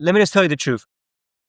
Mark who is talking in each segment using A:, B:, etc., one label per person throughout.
A: let me just tell you the truth.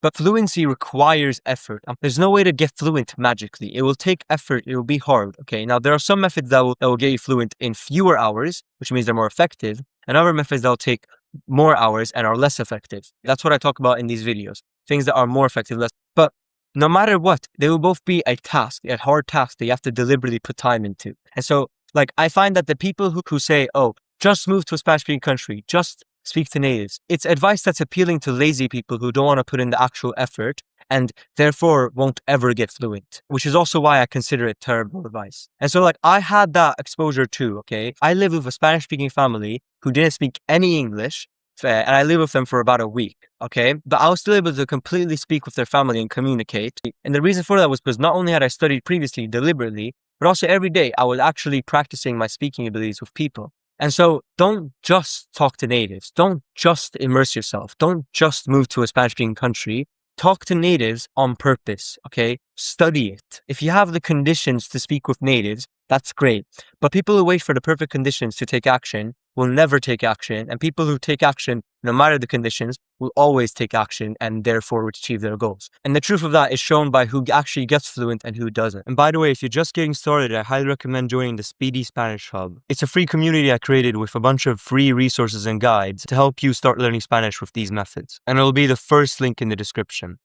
A: But fluency requires effort. There's no way to get fluent magically. It will take effort. It will be hard. Okay. Now, there are some methods that will get you fluent in fewer hours, which means they're more effective, and other methods that will take more hours and are less effective. That's what I talk about in these videos. Things that are more effective, less. But no matter what, they will both be a task, a hard task that you have to deliberately put time into. And so, like, I find that the people who say, oh, just move to a Spanish-speaking country, just speak to natives, it's advice that's appealing to lazy people who don't want to put in the actual effort and therefore won't ever get fluent, which is also why I consider it terrible advice. And so, like, I had that exposure too, okay? I live with a Spanish-speaking family who didn't speak any English, and I lived with them for about a week, okay? But I was still able to completely speak with their family and communicate. And the reason for that was because not only had I studied previously deliberately, but also every day I was actually practicing my speaking abilities with people. And so don't just talk to natives. Don't just immerse yourself. Don't just move to a Spanish-speaking country. Talk to natives on purpose, okay? Study it. If you have the conditions to speak with natives, that's great. But people who wait for the perfect conditions to take action will never take action. And people who take action, no matter the conditions, will always take action and therefore achieve their goals. And the truth of that is shown by who actually gets fluent and who doesn't. And by the way, if you're just getting started, I highly recommend joining the Speedy Spanish Hub. It's a free community I created with a bunch of free resources and guides to help you start learning Spanish with these methods. And it'll be the first link in the description.